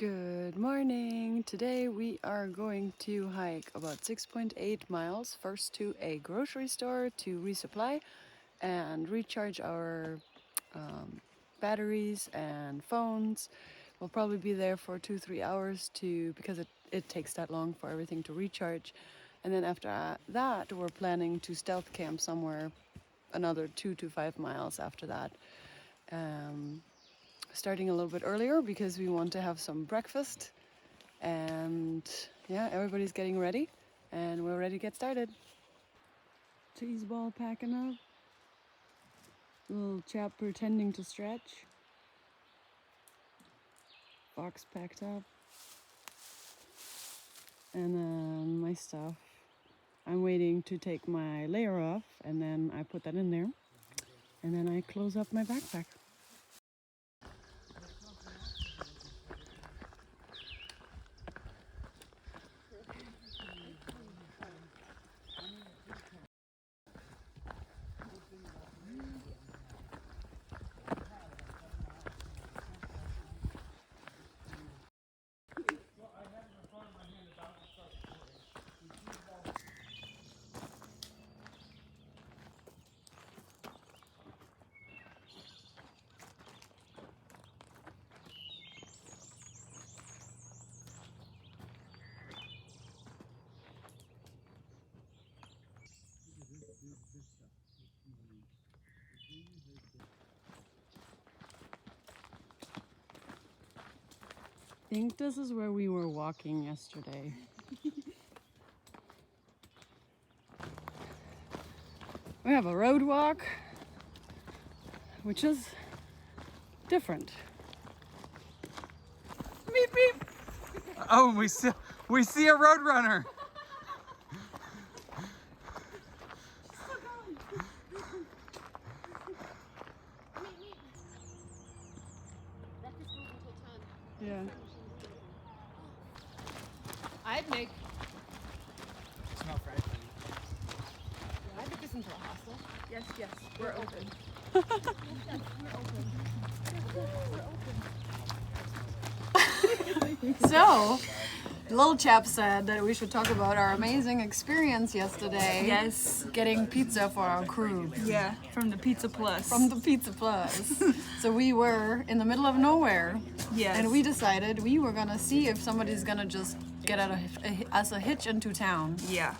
Good morning. Today we are going to hike about 6.8 miles, first to a grocery store to resupply and recharge our batteries and phones. We'll probably be there for 2-3 hours because it takes that long for everything to recharge. And then after that, we're planning to stealth camp somewhere another 2 to 5 miles after that. Starting a little bit earlier because we want to have some breakfast, and yeah, everybody's getting ready and we're ready to get started. Cheese ball packing up, little chap pretending to stretch, box packed up, and then my stuff. I'm waiting to take my layer off and then I put that in there and then I close up my backpack. I think this is where we were walking yesterday. We have a road walk, which is different. Beep beep. Oh, we see a road runner. Yeah. I'd make. Smell fresh. I think this into a hostel. Yes, we're open. So, the little chap said that we should talk about our amazing experience yesterday. Yes. Getting pizza for our crew. Yeah, from the Pizza Plus. From the Pizza Plus. So we were in the middle of nowhere. Yes. And we decided we were gonna see if somebody's gonna just get us a hitch into town. Yeah.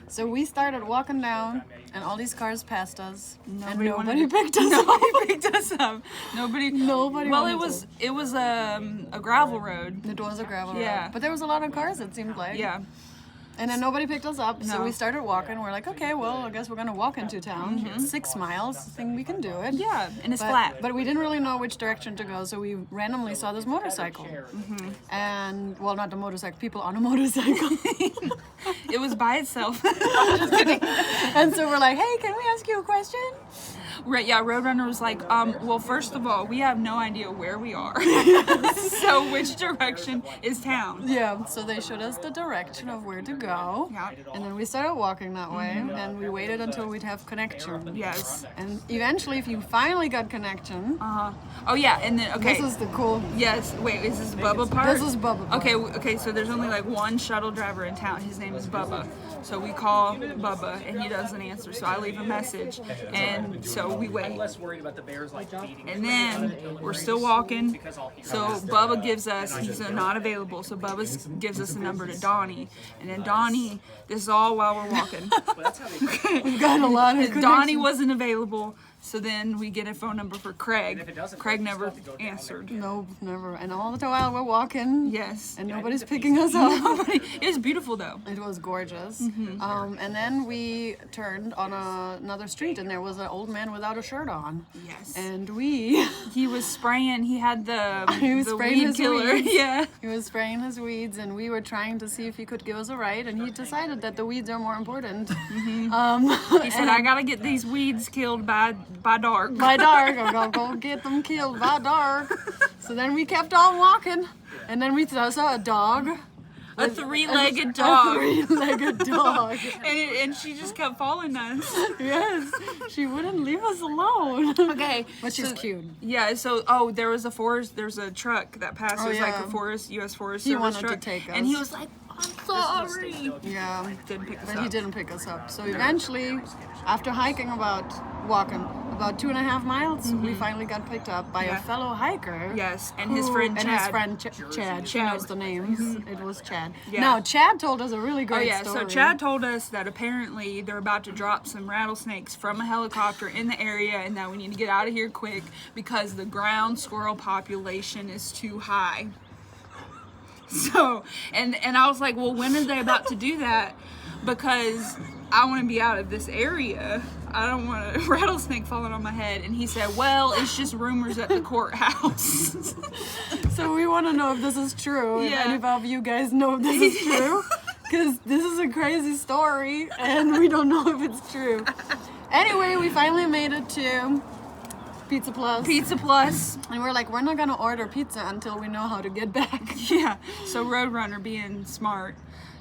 So we started walking down, and all these cars passed us, and Nobody nobody wanted- picked us up. Nobody picked us up. Nobody. Nobody Well, wanted it was a gravel road. It was a gravel road. Yeah. But there was a lot of cars, it seemed like. Yeah. And then nobody picked us up, so No. we started walking. We're like, okay, well, I guess we're gonna walk into town. It's 6 miles. I think we can do it. Yeah, and it's But, flat. but we didn't really know which direction to go, so we randomly saw this motorcycle. And, well, not the motorcycle, people on a motorcycle. It was by itself. And so we're like, hey, can we ask you a question? Right, yeah, Roadrunner was like, well, first of all, we have no idea where we are. So which direction is town? Yeah, so they showed us the direction of where to go. Yeah. And then we started walking that way, and we waited until we'd have connection. Yes. And eventually, if you finally got connection, Oh yeah, and then okay. this is the cool. Yes. Wait, is this Bubba part? This is Bubba part. Okay. So there's only like one shuttle driver in town. His name is Bubba. So we call Bubba, and he doesn't answer. So I leave a message, and so we wait. Less worried about the bears like feeding. And then we're still walking. So Bubba gives us, he's not available. So Bubba gives us the number to Donnie, and then Donnie. This is all while we're walking. We've got a lot of Donnie connection. wasn't available. So then we get a phone number for Craig. Craig never answered. No, never. And all the while we're walking. Yes. And nobody's picking us up. Nobody. It was beautiful though. It was gorgeous. And then we turned on another street, and there was an old man without a shirt on. Yes. And we. He was spraying. He had the He was the spraying weed his killer. weeds. Yeah. He was spraying his weeds, and we were trying to see if he could give us a ride, and he decided that the weeds are more important. He said, "I gotta get these weeds killed by dark." By dark, I'm gonna go get them killed by dark. So then we kept on walking, and then we saw a dog. A three-legged dog. Three-legged dog. And she just kept following us. Yes, she wouldn't leave us alone. Okay. But she's cute. Yeah, so, there was there's a truck that passes, like a U.S. Forest He Service wanted truck. to take us. And he was like, I'm sorry. Yeah. Didn't pick us But up. he didn't pick us up. So eventually, after walking about 2.5 miles, we finally got picked up by a fellow hiker. Yes, and his friend Chad. And his friend Chad. She knows the names. It was Chad. Yeah. Now, Chad told us a really great story. So Chad told us that apparently they're about to drop some rattlesnakes from a helicopter in the area and that we need to get out of here quick because the ground squirrel population is too high. So, and I was like, well, when are they about to do that? Because I want to be out of this area. I don't want a rattlesnake falling on my head. And he said, well, it's just rumors at the courthouse. So we want to know if this is true. If Yeah. any of you guys know if this is true. Because this is a crazy story and we don't know if it's true. Anyway, we finally made it to Pizza Plus. And we're like, we're not going to order pizza until we know how to get back. Yeah. So Roadrunner, being smart,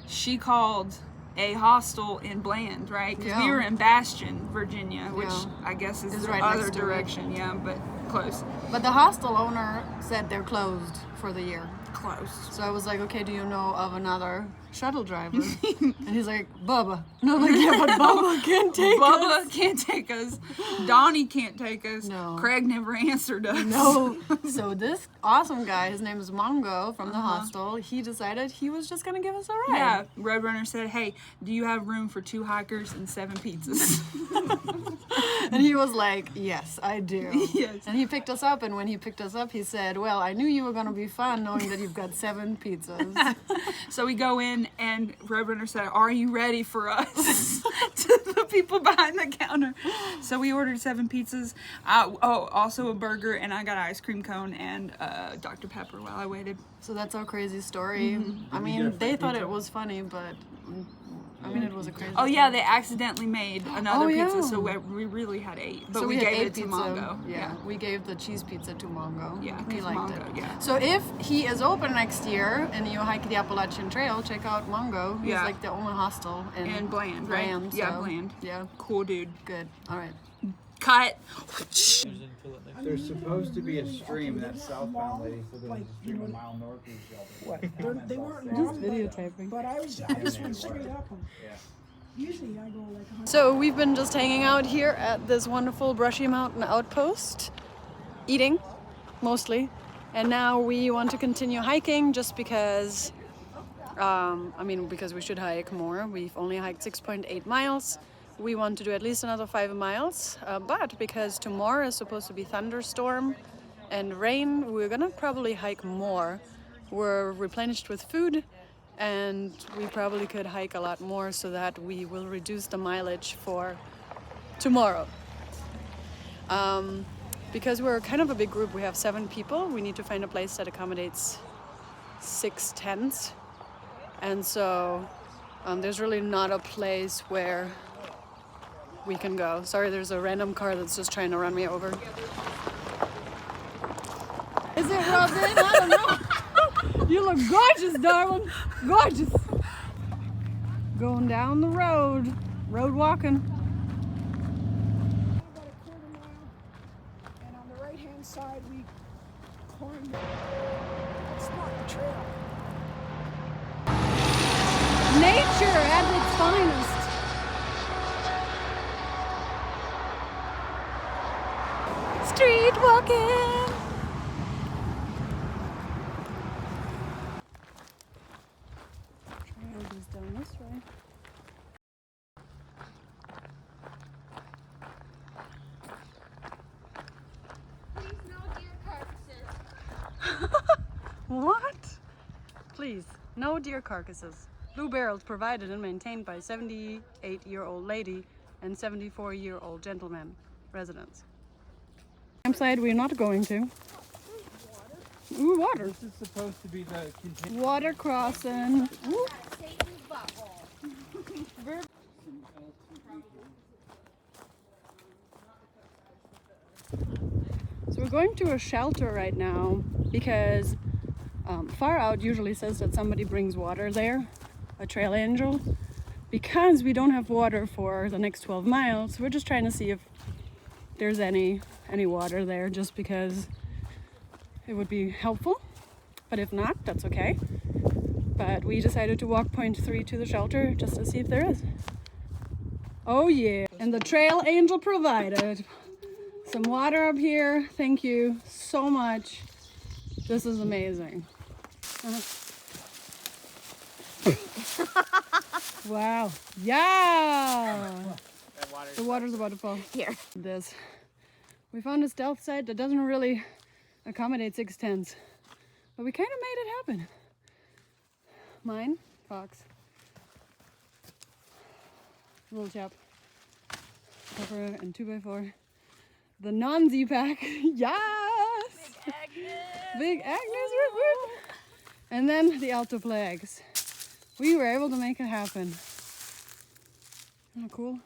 she called a hostel in Bland, right? Because we were in Bastion, Virginia, which I guess is the right other next to direction. Yeah, but close. But the hostel owner said they're closed for the year. Close. So I was like, okay, do you know of another shuttle driver? And he's like, Bubba. And I'm like, yeah, but Bubba can't take us. Bubba can't take us. Donnie can't take us. No. Craig never answered us. No. So this awesome guy, his name is Mongo from the hostel, he decided he was just going to give us a ride. Yeah, Roadrunner said, hey, do you have room for 2 hikers and 7 pizzas? And he was like, yes, I do. Yes. And he picked us up, and when he picked us up, he said, well, I knew you were going to be fun knowing that you've got 7 pizzas. So we go in, and Roadrunner said, are you ready for us? To the people behind the counter. So we ordered 7 pizzas. Also a burger, and I got an ice cream cone and Dr. Pepper while I waited. So that's our crazy story. I mean, they thought it was funny, but I mean, it was a crazy Oh story. yeah, they accidentally made another pizza, yeah. so we really had 8. But So we had gave 8 it to pizza. Mongo. Yeah, we gave the cheese pizza to Mongo. Yeah, he 'cause liked Mongo, it. yeah. So if he is open next year and you hike the Appalachian Trail, check out Mongo. He's Yeah. like the only hostel in And Bland, right? Bland, Yeah, so, Bland. Yeah, Cool dude. good. All right. Cut. There's supposed to be a stream that's southbound, lady, so there's a stream a mile north of each other. They weren't Just long, videotaping. but I just went straight up them. Usually I go like 100. So we've been just hanging out here at this wonderful Brushy Mountain outpost, eating, mostly. And now we want to continue hiking just because, because we should hike more. We've only hiked 6.8 miles. We want to do at least another 5 miles. But because tomorrow is supposed to be thunderstorm and rain, we're gonna probably hike more. We're replenished with food, and we probably could hike a lot more so that we will reduce the mileage for tomorrow. Because we're kind of a big group, we have 7 people, we need to find a place that accommodates 6 tents. And so there's really not a place where we can go. Sorry, there's a random car that's just trying to run me over. Is it Robin? I don't know. You look gorgeous, darling. Gorgeous. Going down the road walking. About a quarter mile, and on the right hand side we climbed. It's not the trail. Nature at its finest. Street walking. Trail goes down this way. What? Please, no deer carcasses. Blue barrels provided and maintained by 78-year-old lady and 74-year-old gentleman residents. Campsite we're not going to. Ooh, water. This is supposed to be the continuation. Water crossing. Ooh. So we're going to a shelter right now because Far Out usually says that somebody brings water there, a trail angel. Because we don't have water for the next 12 miles, we're just trying to see if there's any water there, just because it would be helpful. But if not, that's okay. But we decided to walk 0.3 to the shelter just to see if there is. Oh yeah, and the trail angel provided some water up here. Thank you so much. This is amazing. Wow. Yeah. The water's about to fall. Here. This. We found a stealth site that doesn't really accommodate 6 tents, but we kind of made it happen. Mine, Fox. Little chap. Pepper and 2x4. The non-Z-Pack. Yes! Big Agnes! Big Agnes, whoop, whoop. And then the Alto flags. We were able to make it happen. Isn't that cool?